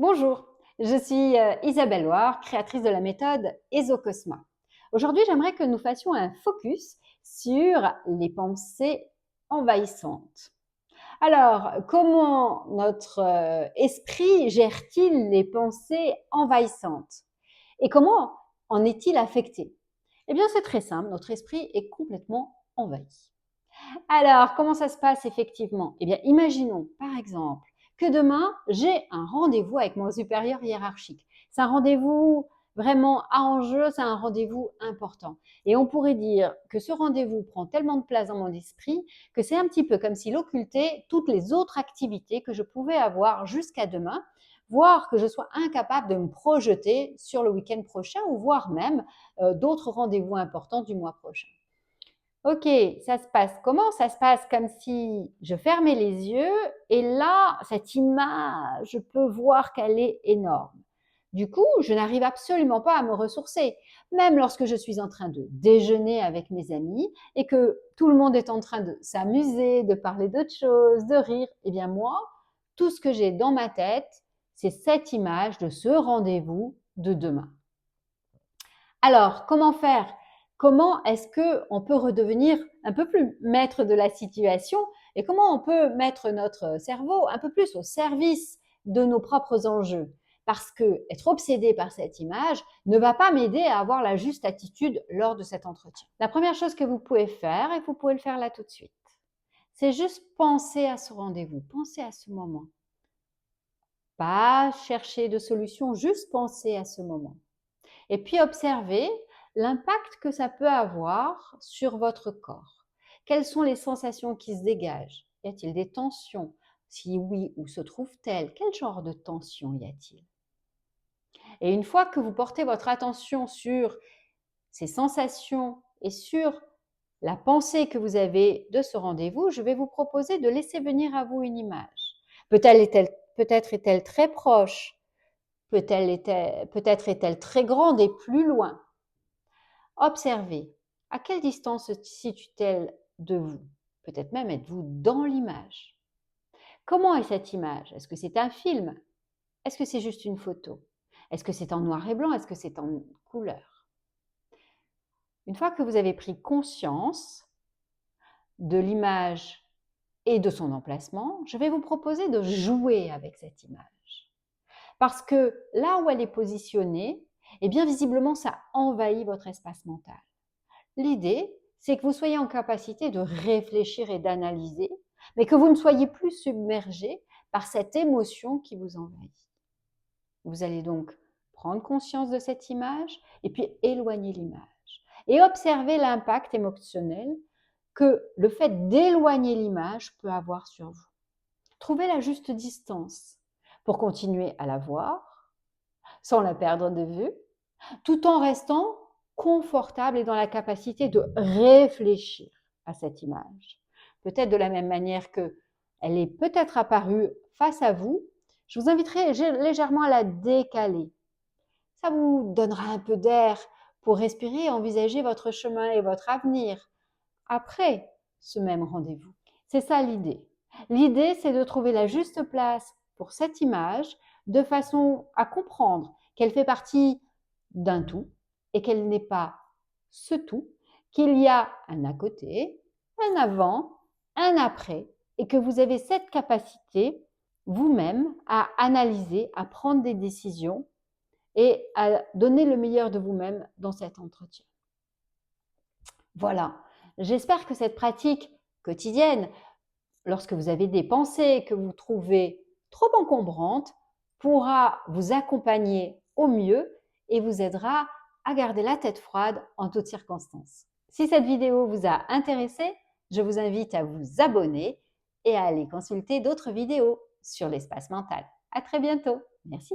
Bonjour, je suis Isabelle Loire, créatrice de la méthode EsoCosma. Aujourd'hui, j'aimerais que nous fassions un focus sur les pensées envahissantes. Alors, comment notre esprit gère-t-il les pensées envahissantes? Et comment en est-il affecté? Eh bien, c'est très simple, notre esprit est complètement envahi. Alors, comment ça se passe effectivement? Eh bien, imaginons par exemple que demain, j'ai un rendez-vous avec mon supérieur hiérarchique. C'est un rendez-vous vraiment à enjeu, c'est un rendez-vous important. Et on pourrait dire que ce rendez-vous prend tellement de place dans mon esprit que c'est un petit peu comme s'il occultait toutes les autres activités que je pouvais avoir jusqu'à demain, voire que je sois incapable de me projeter sur le week-end prochain ou voire même d'autres rendez-vous importants du mois prochain. Ok, ça se passe comment? Ça se passe comme si je fermais les yeux et là, cette image, je peux voir qu'elle est énorme. Du coup, je n'arrive absolument pas à me ressourcer. Même lorsque je suis en train de déjeuner avec mes amis et que tout le monde est en train de s'amuser, de parler d'autres choses, de rire, eh bien moi, tout ce que j'ai dans ma tête, c'est cette image de ce rendez-vous de demain. Alors, comment faire? Comment est-ce qu'on peut redevenir un peu plus maître de la situation et comment on peut mettre notre cerveau un peu plus au service de nos propres enjeux? Parce que être obsédé par cette image ne va pas m'aider à avoir la juste attitude lors de cet entretien. La première chose que vous pouvez faire, et vous pouvez le faire là tout de suite, c'est juste penser à ce rendez-vous, penser à ce moment. Pas chercher de solution, juste penser à ce moment. Et puis observez l'impact que ça peut avoir sur votre corps. Quelles sont les sensations qui se dégagent? Y a-t-il des tensions? Si oui, où se trouvent-elles? Quel genre de tension y a-t-il? Et une fois que vous portez votre attention sur ces sensations et sur la pensée que vous avez de ce rendez-vous, je vais vous proposer de laisser venir à vous une image. Peut-être est-elle très proche, peut-être est-elle très grande et plus loin. Observez, à quelle distance se situe-t-elle de vous? Peut-être même êtes-vous dans l'image. Comment est cette image? Est-ce que c'est un film? Est-ce que c'est juste une photo? Est-ce que c'est en noir et blanc? Est-ce que c'est en couleur? Une fois que vous avez pris conscience de l'image et de son emplacement, je vais vous proposer de jouer avec cette image. Parce que là où elle est positionnée, eh bien visiblement ça envahit votre espace mental. L'idée, c'est que vous soyez en capacité de réfléchir et d'analyser, mais que vous ne soyez plus submergé par cette émotion qui vous envahit. Vous allez donc prendre conscience de cette image et puis éloigner l'image. Et observer l'impact émotionnel que le fait d'éloigner l'image peut avoir sur vous. Trouvez la juste distance pour continuer à la voir sans la perdre de vue, tout en restant confortable et dans la capacité de réfléchir à cette image. Peut-être de la même manière que elle est peut-être apparue face à vous, je vous inviterai légèrement à la décaler. Ça vous donnera un peu d'air pour respirer et envisager votre chemin et votre avenir après ce même rendez-vous. C'est ça l'idée. L'idée, c'est de trouver la juste place pour cette image de façon à comprendre qu'elle fait partie d'un tout et qu'elle n'est pas ce tout, qu'il y a un à côté, un avant, un après, et que vous avez cette capacité vous-même à analyser, à prendre des décisions et à donner le meilleur de vous-même dans cet entretien. Voilà, j'espère que cette pratique quotidienne, lorsque vous avez des pensées que vous trouvez trop encombrantes, pourra vous accompagner au mieux et vous aidera à garder la tête froide en toutes circonstances. Si cette vidéo vous a intéressé, je vous invite à vous abonner et à aller consulter d'autres vidéos sur l'espace mental. À très bientôt. Merci.